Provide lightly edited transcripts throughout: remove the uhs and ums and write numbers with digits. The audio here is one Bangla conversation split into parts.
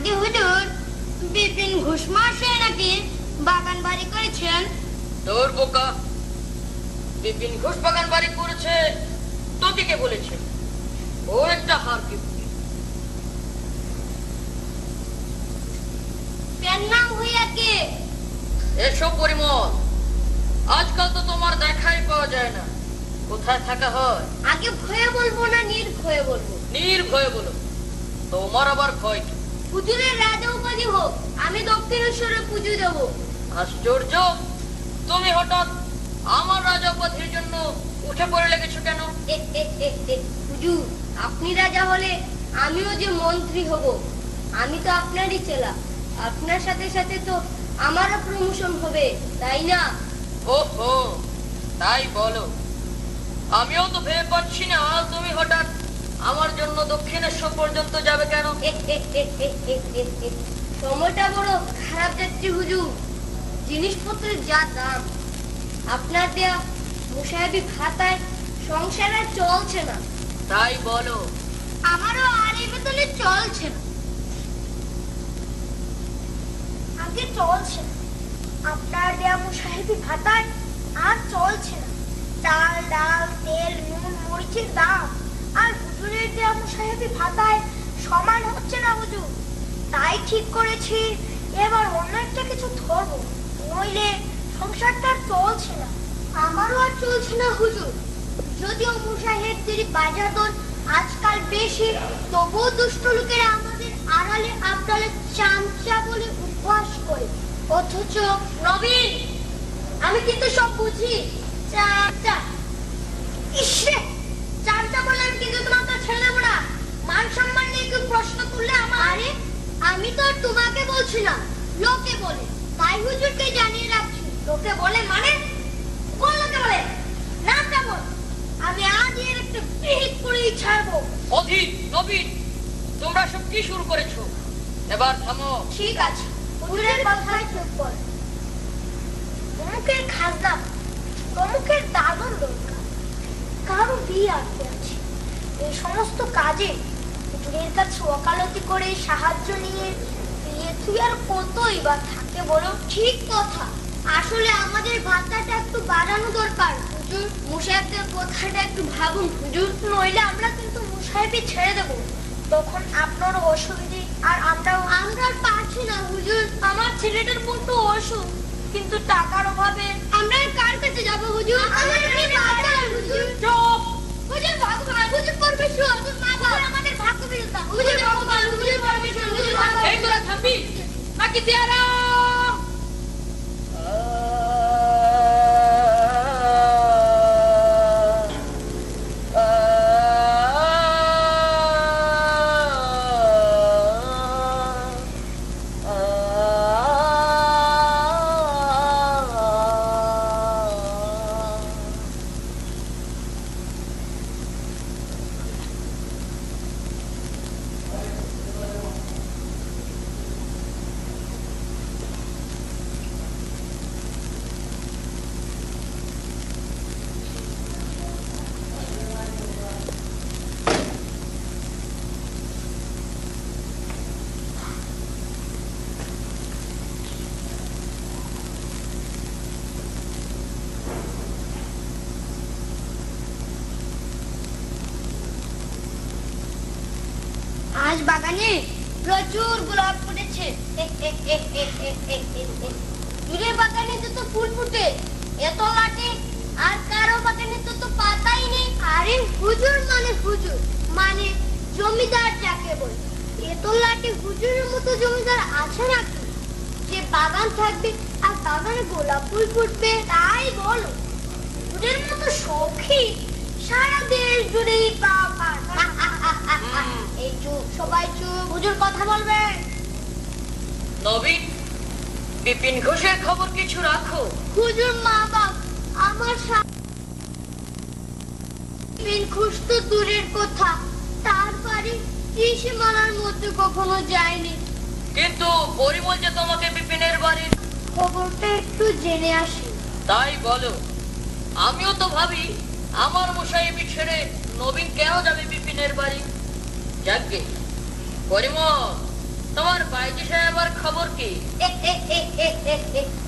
আগে হুজুর, বিপিন ঘোষ মহাশয় নাকি বাগান বাড়ি করেছেন? তোর বোকা, বিপিন ঘোষ বাগান বাড়ি করেছে তোকে কে বলেছে? ও একটা হার কিপ্তি। নাম হইয়া কে? এসব পরিমল, আজকাল তো তোমার দেখাই পাওয়া যায় না। কোথায় থাকা হয়? আগে ভয়ে বলবো না নির্ভয়ে বলবো? নির্ভয়ে বলো। তোমার আবার ভয় কি? হুজুরের রাজা উপাধি হোক, আমি দক্ষিণেশ্বরে পুজো দেব। আশ্চর্য, তুমি হঠাৎ আমার রাজা উপাধির জন্য উঠে পড়ে লেগেছো কেন? হুজুর, আপনি রাজা হলে আমিও যে মন্ত্রী হব। আমি তো আপনারই চেলা, আপনার সাথে সাথে তো আমারও প্রমোশন হবে, তাই না? ওহো, তাই বলো। আমিও তো ভেবে পাচ্ছি না তুমি হঠাৎ আমার জন্য দক্ষিণেশ্বর পর্যন্ত যাবে কেন? সময়টা বড় খারাপ যাচ্ছে হুজুর, জিনিসপত্রের যা দাম। আপনার দেয়া মুসাহেবি খাতায় সংসার আর চলছে না। তাই বলো। আমারও আর এই বেতনে চলছে না। আগে চলছে না, আপনার দেয়া মুসাহেবি খাতায় আর চলছে না। চাল ডাল তেল নুন মরিচের দাম আর হুজুরের দেয়া মুসাহেবি খাতায় সমান হচ্ছে না হুজুর। তাই ঠিক করেছি এবার অন্য একটা কিছু ধরবো, নইলে সংসারটা আর চলছে না। আমারও আর চলছে না হুজুর। যদিও মুসাহেবদের বাজার দর আজকাল বেশি, তবুও দুষ্ট লোকেরা আমাদের আড়ালে আবডালে চামচা বলে উপহাস করে। অথচ নবীন, আমি কিন্তু সব বুঝি। চামচা, ইসরে, চামচা বলে আমি কিন্তু তোমাকে ছেড়ে দেবো না। মান সম্মান নিয়ে কেউ প্রশ্ন করলে আমার। আরে আমি তো আর তোমাকে বলছি না, লোকে বলে, তাই হুজুরকে জানিয়ে রাখছি। লোকে বলে মানে? কোন লোকে বলে? নামটা বল, আমি আজ এর একটা বিহিত করেই ছাড়বো। অধিক নবীন, তোমরা সব কি শুরু করেছো? এবার থামো। ঠিক আছে, হুজুরের কথায় চুপ কর। অমুকের খাজনা, অমুকের দাদন দরকার, কারো বিয়ে আনতে আছে। এই সমস্ত কাজে হুজুরের কাছে ওকালতি করে সাহায্য নিয়ে বিয়ে তুই আর কতই বা থাকে বলো? ঠিক কথা। আসলে আমাদের ভাতাটা একটু বাড়ানো দরকার হুজুর। মুসাহেবদের কথাটা একটু ভাবুন হুজুর, নইলে আমরা কিন্তু মুসাহেবই ছেড়ে দেব। তখন আপনারও অসুবিধে আর আমরা আর পারছি না হুজুর। আমার ছেলেটার বড্ড অসুখ, কিন্তু টাকার অভাবে আমরা কার কাছে যাব হুজুর? আমাদের বাঁচান হুজুর। চুপ! হুজুর ভগবান, হুজুর পরমেশ্বর, হুজুর মা বাবা, আমাদের ভাগ্য বিধাতা। হুজুর ভগবান, হুজুর পরমেশ্বর, হুজুর মা বাবা। এই তোরা থামবি নাকি চেহারা? আজ বাগানে প্রচুর গোলাপ ফুটেছে। দূরের বাগানে তো ফুল ফুটে, এত লাটে আর কারো বাগানে তো পাতাই নেই। আরে হুজুর মানে হুজুর, মানে জমিদার যাকে বলে। এত লাটে হুজুরের মতো জমিদার আছে নাকি যে বাগান থাকবে আর বাগানে গোলাপ ফুল ফুটবে? তাই বলো, হুজুরের মতো সখী সারা দেশ জুড়েই পাওয়া। এই চুপ, সবাই চুপ, হুজুর কথা বলবেন। নবীন, বিপিন ঘোষের খবর কিছু রাখো। হুজুর মা বাপ আমার বিপিন ঘোষ তো দূরের কথা, তার বাড়ি ত্রিসীমানার মধ্যে কখনো যায়নি। কিন্তু পরিমল যে তোমাকে বিপিনের বাড়ির খবরটা একটু জেনে আসি। তাই বলো। আমিও তো ভাবি আমার মুসাহেবি ছেড়ে নবীন কেন যাবে বিপিনের বাড়ি। যাকে পরিমল, তোমার বাইজি সাহেবের খবর কি?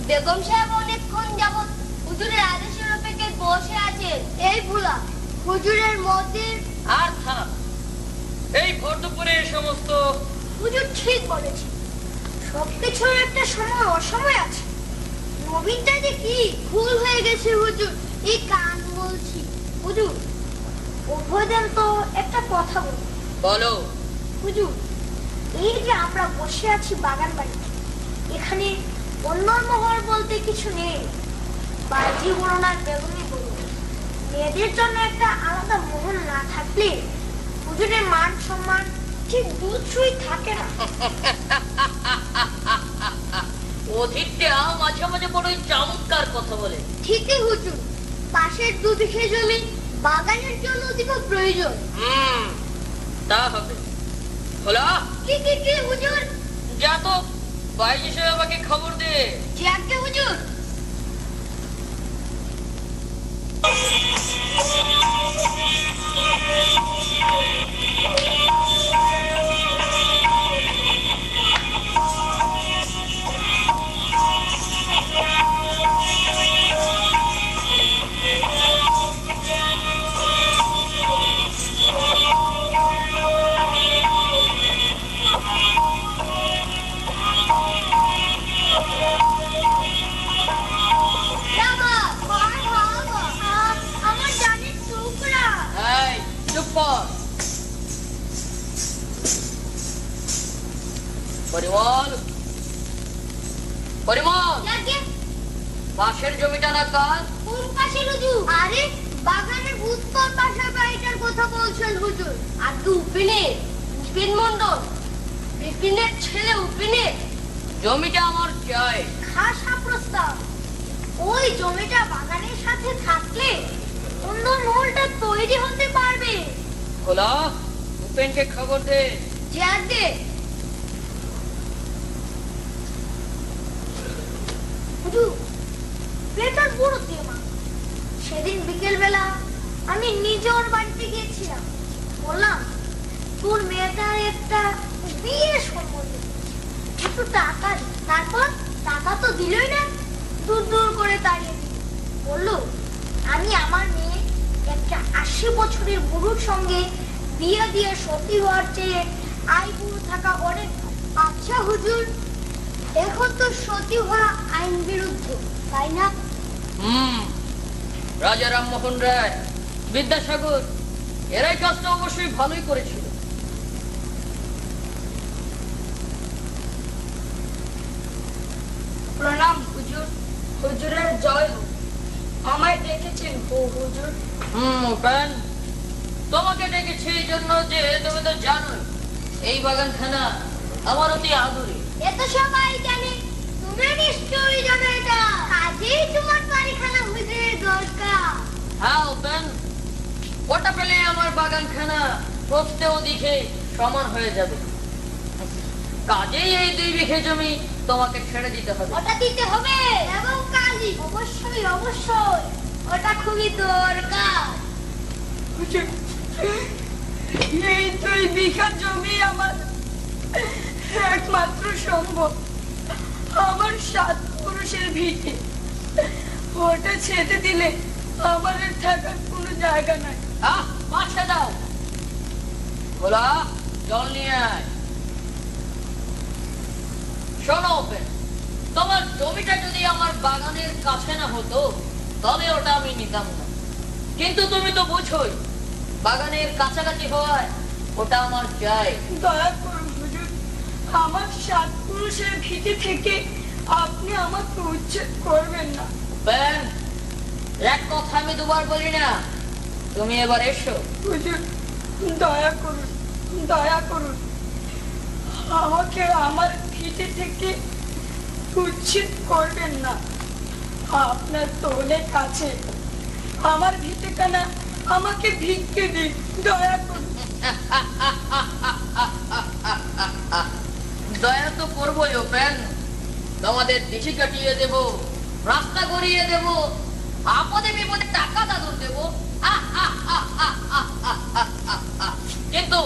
বেগম সাহেব অনেকক্ষণ যাবত হুজুরের আদেশের অপেক্ষায় বসে আছেন। এই ভুলা হুজুরের মধ্যে আর থাম, এই ভর দুপুরে সমস্ত হুজুর ঠিক বলেছে, সবকিছুর একটা সময় অসময় আছে। নবীনটা যে কি ভুল হয়ে গেছে হুজুর, এই কান বলছি। হুজুর অভ্যদেন তো একটা কথা বলি। বলো। হুজুর, এই যে আমরা বসে আছি বাগান বাড়িতে, এখানে অন্য মহল বলতে কিছু নেই। বাজি বলুন আর বেগুনি বলুন, মেয়েদের জন্য একটা আলাদা মহল না থাকলে হুজুরের মান সম্মান ঠিক দুধ সুই থাকে না। অধিকটা মাঝে মাঝে বড় চমৎকার কথা বলে। ঠিকই হুজুর, পাশের 2 বিঘে জমি বাগানের জন্য অধিক প্রয়োজন। তা হবে। খোলা কি হুজুর? যা তো বাইজি সাহেব আমাকে খবর দে। যাকে হুজুর। আমার জানের টুকরা। এই চুপ কর। পরিমল, পরিমল, যাকে পাশের জমিটা না কার? কোন পাশে হুজুর? আরে বাগানের উত্তর পাশের বাড়িটার কথা বলছেন হুজুর। আর তো উপিন মন্ডল, বিপিনের ছেলে উপিনের জমিটা আমার চাই। খাসা প্রস্তাব। ওই জমিটা বাগানের সাথে থাকলে অন্য মহলটা তৈরি হতে পারবে। খোলা, উপেনকে খবর দে। যাকে হুজুর, বেটার বড় তেমা। সেদিন বিকেল বেলা আমি নিজে ওর বাড়িতে গিয়েছিলাম। বললাম, তোর মেয়েটার একটা বিয়ের সম্বন্ধ, একটু টাকা দে। তারপর টাকা তো দিলই না, দূর দূর করে তাড়িয়ে দিল। বললো, আমি আমার মেয়ে একটা 80 বছরের বুড়োর সঙ্গে বিয়ে দিয়ে সতী হওয়ার চেয়ে আই বুড়ো থাকা অনেক। আচ্ছা হুজুর, এখন তো সতী হওয়া আইন বিরুদ্ধ, তাই না? রাজা রামমোহন রায়, বিদ্যাসাগর এরাই কাজটা অবশ্যই ভালোই করেছিল। প্রণাম হুজুর। হুজুরের জয় হোক। আমায় ডেকেছেন হুজুর? উপেন, তোমাকে ডেকেছি এই জন্য যে তুমি তো জানোই এই বাগানখানা আমার অতি আদরে। এত সবাই জানে, তুমি নিশ্চয়ই জানো এটা। কাজেই তোমার বাড়িখানা হুজুরের দরকার। হ্যাঁ উপেন, ওটা পেলে আমার বাগানখানা প্রস্থে ও দিকে সমান হয়ে যাবে। কাজেই এই 2 বিঘে জমি তোমাকে ছেড়ে দিতে হবে। ওটা দিতে হবে এবং কাজী অবশ্যই অবশ্যই ওটা খুবই দরকার। এই 2 বিঘা জমি আমার একমাত্র সম্ভব। আমার 7 পুরুষের ভিটে, ওটা ছেড়ে দিলে আমার আর থাকার কোনো জায়গা নাই। পাশে দাও। খোলা, জল নিয়ে আয়। শোনো উপেন, তোমার জমিটা যদি আমার বাগানের কাছে না হতো তবে ওটা আমি নিতাম না, কিন্তু তুমি তো বুঝোই বাগানের কাছাকাছি হওয়ায় ওটা আমার চাই। দয়া করুন হুজুর, আমার 7 পুরুষের ভিটে থেকে আপনি আমাকে উচ্ছেদ করবেন না। উপেন, এক কথা আমি 2 বার বলি না, তুমি এবার এসো। হুজুর দয়া করুন, দয়া করুন, আমাকে আমার ভিটে থেকে উচ্ছেদ করবেন না। আপনার তোলে কাছে আমার ভিটেখানা আমাকে ভিক্ষে দিন, দয়া করুন। দয়া তো করবোই উপেন, তোমাদের দিশি কাটিয়ে দেব, রাস্তা গড়িয়ে দেব, আপদে বিপদে টাকা দাদুর দেব। কিন্তু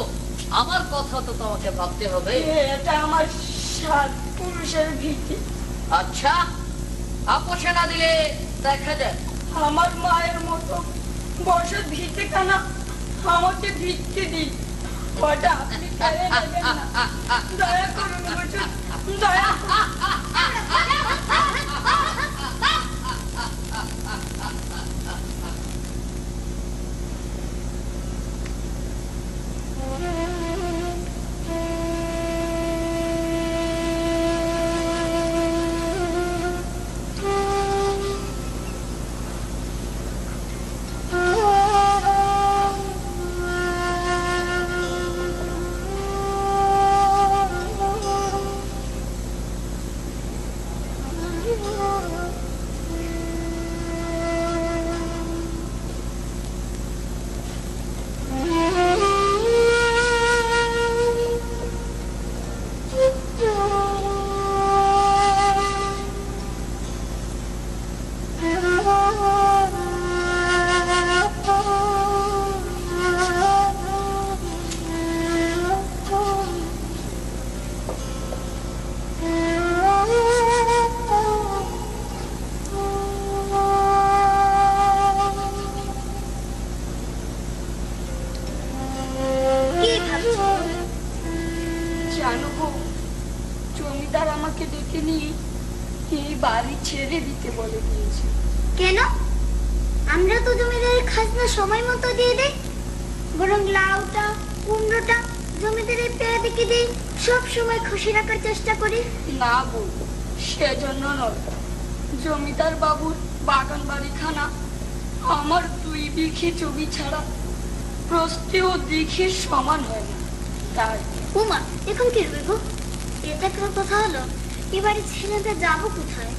আমার কথা কথা তো তোমাকে ভাবতে হবে। এটা আমার 7 পুরুষের ভিটে। আচ্ছা, আপোষে না দিলে দেখা যায়। আমার মায়ের মতো বসে ভিটে কানা আমাকে ভিক্ষে দিন, ওটা আপনি কেড়ে নেবেন না। দয়া করুন হুজুর, দয়া করুন। কি ভাবছো? জানো গো, জমিদার আমাকে ডেকে নিয়ে এই বাড়ি ছেড়ে দিতে বলে দিয়েছে। কেন? আমরা তো জমিদারের খাজনা সময় মতো দিয়ে দেই, বরং লাউটা কুমড়োটা জমিদারের পেয়াদিকে দিই, সব সময় খুশি রাখার চেষ্টা করি। না বল, সেজন্য নয়। জমিদার বাবুর বাগান বাড়িখানা আমার 2 বিঘে জমি ছাড়া প্রস্তেও দিঘির সমান হয় না, তাই। উমা, এখন কি রইব? এটা কোনো কথা হলো? এবারে ছেলেটা যাবো কোথায়?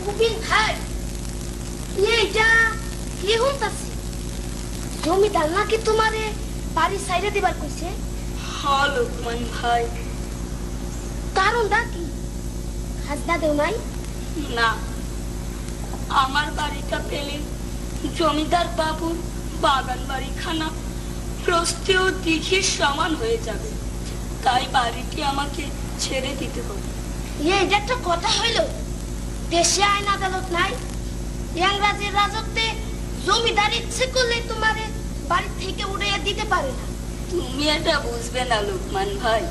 উকিল ভাই, এইটা কি হইতাছে? জমিদার নাকি তোমারে বাড়ি সাইডে দিবার কইছে? হ্যাঁ লোকমান ভাই। কারণটা কি? খাজনা দেও নাই? না, আমার বাড়িটা পেলে জমিদার বাবুর বাগান বাড়িখানা প্রস্তেও দিঘির সমান হয়ে যাবে, তাই বাড়িটি আমাকে ছেড়ে দিতে হবে। এটা একটা কথা হইল? দেশে আইন আদালত নাই, ইংরাজের রাজত্বে জমিদার ইচ্ছে করলে তোমারে বাড়ি থেকে উড়িয়ে দিতে পারে না। তুমি এটা বুঝবে না লোকমান ভাই,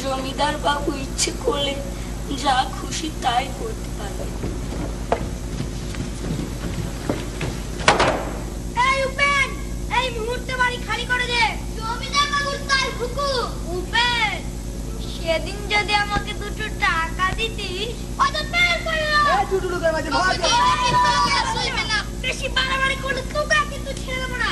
জমিদার বাবু ইচ্ছে করলে যা খুশি তাই করতে পারবে। এই উপেন, এই মুহূর্তে বাড়ি খালি করে দে। জমিদার বাবুর তাই হুকুম। উপেন, সেদিন যদি আমাকে 2 টাকা দিতিস, অত বের করে দাও। এই দুটো লোকের মাঝে ভাগ কিন্তু চলবে না, বেশি বাড়াবাড়ি করলে তোকে কিন্তু ছেড়ে দেবো না।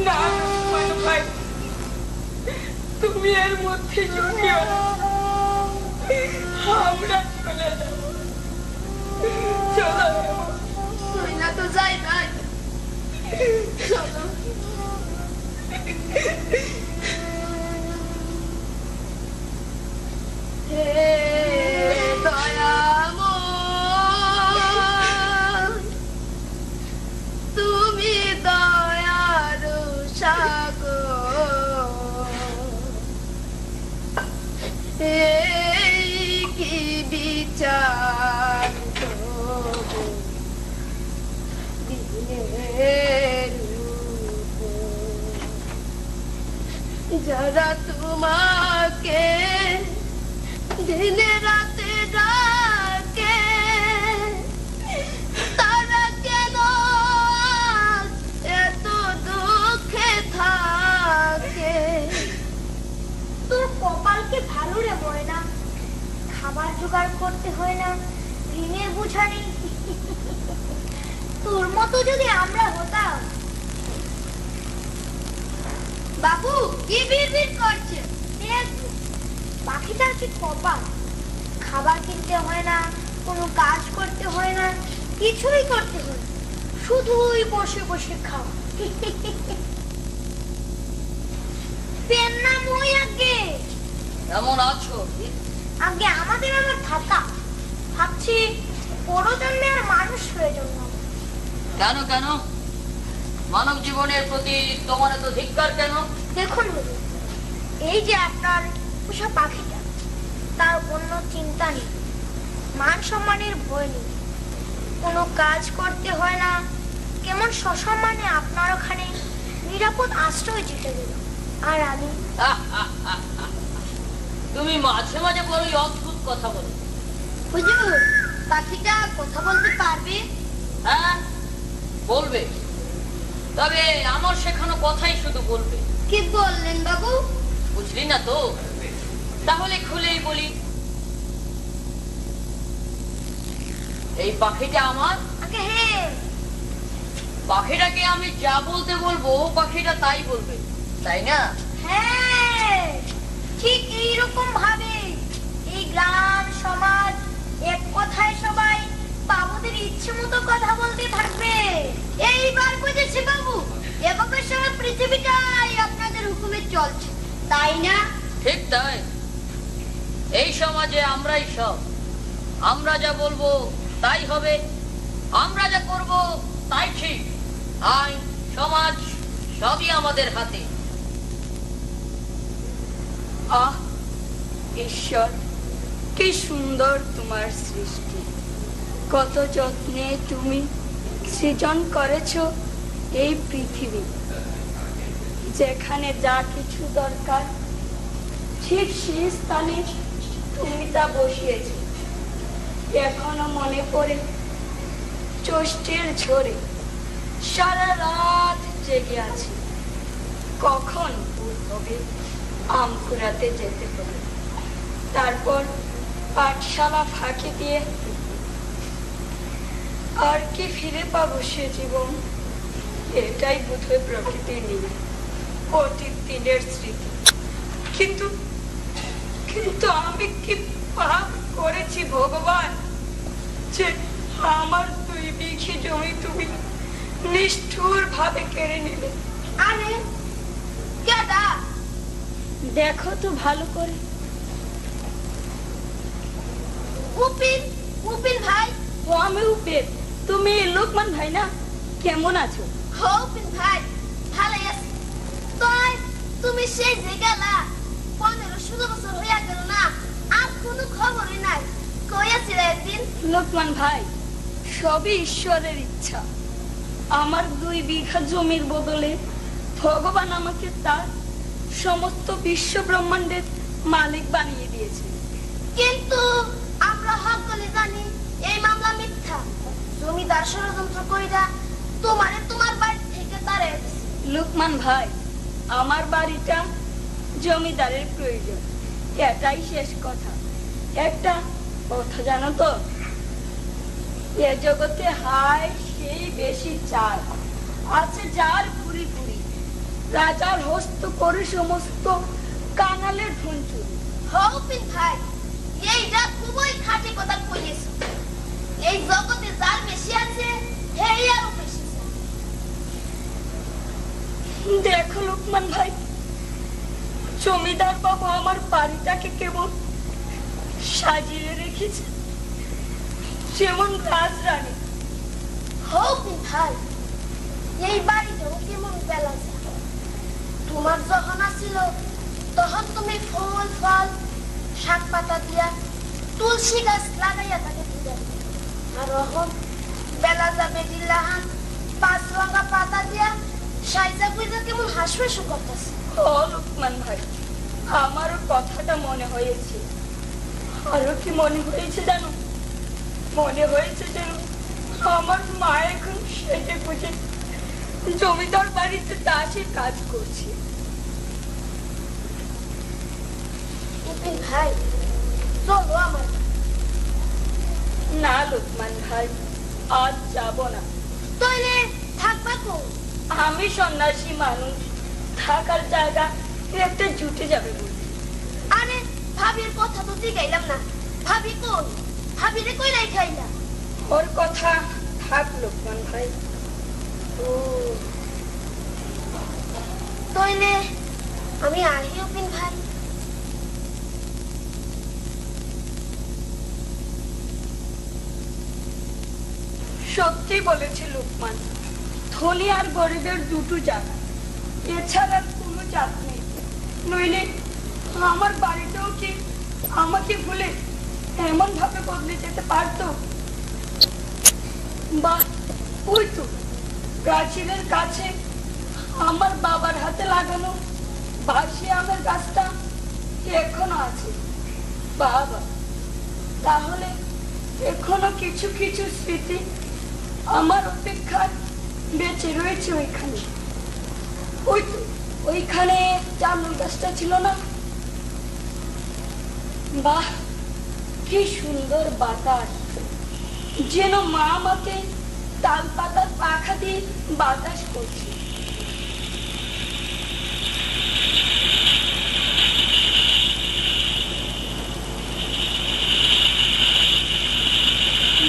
না লোকমান ভাই, তুমি এর মধ্যে জড়িও না। আমরা চলে যাব। চলো তুই না তো যাই নাই। চলো। হে দয়াময়, তুমি দয়ার সাগর, এই কি বিচার তবু দিনের উপর, যারা তোমাকে দিনে রাতে ডাকে, তারা কেন এত দুঃখে থাকে? তোর কপালকে ভালো রে ময়না, খাবার জোগাড় করতে হয় না, ঋণের বোঝা নেই। তোর মতো যদি আমরা হতাম। বাবু কি বিড়বিড় করছে? পাখিটার কি কপাল, খাবার কিনতে হয় না, কোনো কাজ করতে হয় না, কিছুই করতে হয় না, শুধুই বসে বসে খাওয়া। পেন নাম ওই আগে। কেমন আছো? আগে আমাদের আমার থাকা ভাবছি বড় জন্মে আর মানুষ হয়ে জন্মাবো। কেন কেন মানব জীবনের প্রতি তোমার এত ধিক্কার কেন? দেখুন হুজুর, এই যে আপনার পোষা পাখিটা, তার কোনো চিন্তা নেই, মান সম্মানের ভয় নেই, কোনো কাজ করতে হয় না, কেমন সসম্মানে আপনার ওখানে নিরাপদ আশ্রয় জিতে গেল। আর আমি তুমি মাঝে মাঝে বড়ই অদ্ভুত কথা বলো। হুজুর, পাখিটা কথা বলতে পারবে? হ্যাঁ বলবে, তবে আমার শেখানো কথাই শুধু বলবে। কি বললেন বাবু? বুঝলি না তো? তাহলে খুলেই বলি, এই পাখিটা আমার। আগে হ্যাঁ, পাখিটাকে আমি যা বলতে বলবো পাখিটা তাই বলবে, তাই না? হ্যাঁ, ঠিক এইরকম ভাবে এই গ্রাম সমাজ এক কথায় সবাই বাবুদের ইচ্ছে মতো কথা বলতে থাকবে। এইবার বুঝেছি বাবু, এভাবে সারা পৃথিবীটাই আপনাদের হুকুমে চলছে, তাই না? ঠিক তাই। এই সমাজে আমরাই সব, আমরা যা বলবো তাই হবে, আমরা যা করব তাই ঠিক। আইন সমাজ সবই আমাদের হাতে। আহ ঈশ্বর, কি সুন্দর তোমার সৃষ্টি! কত যত্নে তুমি সৃজন করেছো এই পৃথিবী। যেখানে যা কিছু দরকার ঠিক সেই স্থানে তুমি তা বসিয়েছো। এখনো মনে পড়ে ষষ্ঠীর ঝড়ে সারা রাত জেগে আছি, কখন ভোর হবে আম কুড়াতে যেতে হবে, তারপর পাঠশালা ফাঁকি দিয়ে আর কি ফিরে পাবো সে জীবন। এটাই বোধহয় প্রকৃতির নিয়ম, অতীত দিনের স্মৃতি। কিন্তু কিন্তু আমি কি পাপ করেছি ভগবান, যে আমার 2 বিঘি জমি তুমি নিষ্ঠুর ভাবে কেড়ে নিলে? আরে কেডা? দেখো তো ভালো করে। উপিন, উপিন ভাই। ও আমি উপেন, তুমি লোকমান ভাই না? কেমন আছো? হো উপিন ভাই, ভালো আছি। তাই তুমি সেই যে গেলা 15-16 বছর হইয়া গেল না, আর কোনো খবরই নাই। কই আছিলে একদিন? লোকমান ভাই, সবই ঈশ্বরের ইচ্ছা। আমার 2 বিঘা জমির বদলে ভগবান আমাকে তার সমস্ত বিশ্ব ব্রহ্মাণ্ডের মালিক বানিয়ে দিয়েছে। কিন্তু আমরা সকলে জানি এই মামলা মিথ্যা। জমিদার ষড়যন্ত্র কইরা তোমারে তোমার বাড়ি থেকে তাড়িয়ে দিছে। লোকমান ভাই, আমার বাড়িটা জমিদারের প্রয়োজন, এটাই শেষ কথা। একটা কথা জানো তো, এ জগতে হায় সেই বেশি চাল আছে যার পুরি পুরি, রাজার হস্ত করে সমস্ত কাঙালের ধন চুরি। হো উপিন ভাই, এইটা খুবই খাঁটি কথা কইয়েছ। এই জগতে যার বেশি আছে সেই আরো বেশি চায়। দেখো লোকমান ভাই, জমিদার বাবু আমার বাড়িটাকে কেমন সাজিয়ে রেখেছে, যেমন রাজরানী। হো উপিন ভাই, এই বাড়িটাও কেমন বেলা যায়। তোমার যখন আসিল তখন তুমি ফুল ফল শাক পাতা দিয়া তুলসী গাছ লাগাইয়া তাকে পূজা দিতে। আর এখন বেলা যাবে দিল্লাহান 5 রঙা পাতা দিয়া সাইজা গুইজা কেমন হাসপাসু করতেছে। ও লোকমান ভাই, আমারও কথাটা মনে হয়েছে। আরো কি মনে হয়েছে জানো? মনে হয়েছে যেন আমার মা এখন সেজে গুজে জমিদার বাড়িতে দাসী কাজ করছে। উপিন ভাই, চলো আমার। না লোকমান ভাই, আজ যাব না। তাইলে থাকবা কো? আমি সন্ন্যাসী মানুষ, থাকার জায়গা একটা জুটে যাবে বলে। আরে ভাবির কথা তো জিগাইলাম না। ভাবি কোন? ভাবিরে কই নাই খাইলা? ওর কথা থাক লোকমান ভাই। ও, তাইলে আমি আহি উপিন ভাই। সত্যি বলেছে লোকমান, ধনী আর গরিবের দুটো জাত, এছাড়া কোনো জাত নেই। নইলে আমার বাড়িতেও কি আমাকে ভুলে এমন ভাবে বদলে যেতে পারতো? বাহ, ওই তো গাছের কাছে আমার বাবার হাতে লাগানো বাসি আমের গাছটা এখনো আছে। বাবা, তাহলে এখনো কিছু কিছু স্মৃতি আমার অপেক্ষায় বেঁচে রয়েছে ওইখানে। ওই তো ওইখানে জামরুল গাছটা ছিল না? বাহ, কি সুন্দর বাতাস, যেন মা আমাকে তাল পাতার পাখা দিয়ে বাতাস করছে।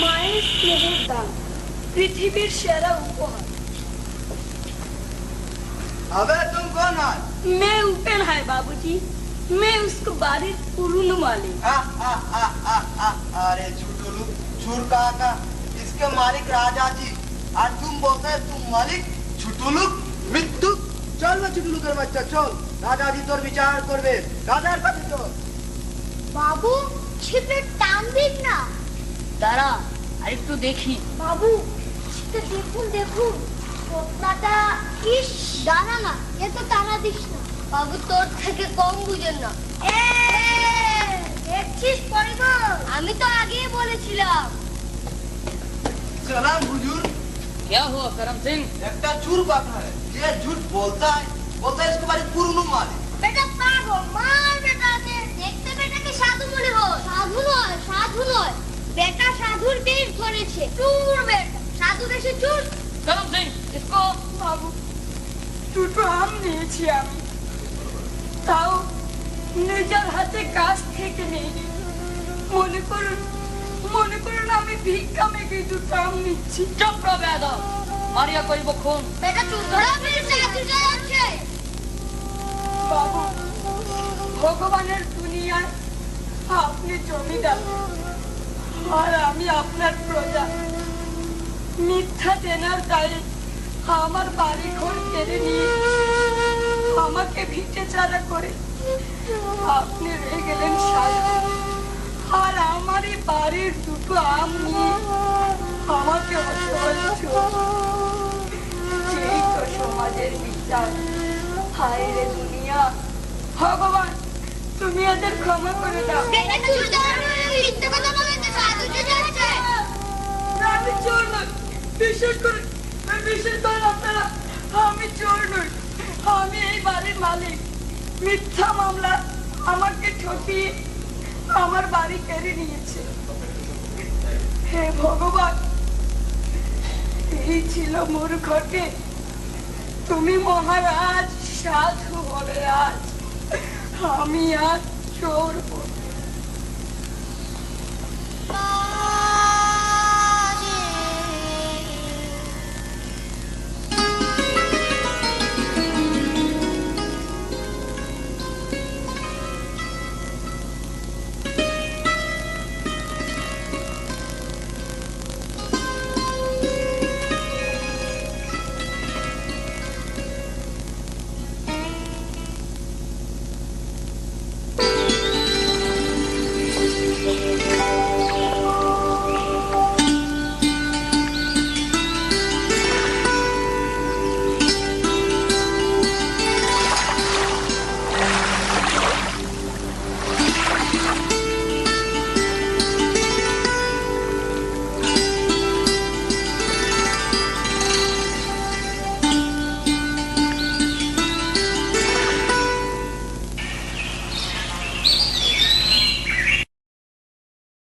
मायेर स्नेहेर दान पृथिवीर सेरा उपहार। अबे तुम कौन है? मैं उपेन है बाबूजी, मैं उसको बारी पुरुन वाली। अरे छुटुलू, छुर का इसके मालिक राजा जी, और तुम बोलते हैं तुम मालिक छुटुलू मृत्यु। चल ना छुटुलू कर बच्चा, चल राजा जी तोर विचार करबे, राजार काছে चल। বাবু, ছিপের টান দিন না। দাঁড়া আর একটু দেখি। বাবু, ছিপে দেখুন দেখুন, রত্নাটা ইস, দাঁড়া না, এত টানা দিস না। বাবু তোর থেকে কম বুঝেন না। দেখছিস পরিবল, আমি তো আগেই বলেছিলাম। सलाम हुजूर। क्या हुआ करम सिंह? एक चूर बात है, ये झूठ बोलता है इसको बारी पुरनु मालिक। বেটা পাগল, মার বেটাকে। দেখতে বেটাকে সাধু মনে হয়। সাধু নয়, সাধু নয়, বেটা সাধুর বেশ ধরেছে। চুর বেটা, সাধু বেশি চুর। करम सिंह, इसको বাবু, দুটো আম নিয়েছি আমি, তাও নিজের হাতে গাছ থেকে নেই। মনে করুন আমি ভিক্ষা মেঘে দুটো আম নিচ্ছি। চুপ রো বেয়াদব, মারিয়া করিব খুন। বেটা চুর ধরা ফেলছে, সাধু যাচ্ছে। বাবু, ভগবানের দুনিয়ায় আপনি জমিদার আর আমি আপনার প্রজা। মিথ্যা দেনার দায়ে আমার বাড়ি ঘর কেড়ে নিয়ে আমাকে ভিটে চারা করে আপনি রয়ে গেলেন সাধু, আর আমারই বাড়ির দুটো আম নিয়ে আমাকে অসহ্য। এই তো সমাজের বিচার। হায় রে দুনিয়া, ভগবান তুমি এদের ক্ষমা করে দাও। বেটা চুর ধরা মিথ্যে কথা বলেছে, সাধু যাচ্ছে। আমি চোর নই, বিশ্বাস করেন আপনারা, আমি চোর নই, আমি এই বাড়ির মালিক। মিথ্যা মামলা আমাকে ঠকিয়ে আমার বাড়ি কেড়ে নিয়েছে। হে ভগবান, এই ছিল মূর্খকে তুমি মহারাজ সাধু বলে, আজ আমি আর চোর বলে।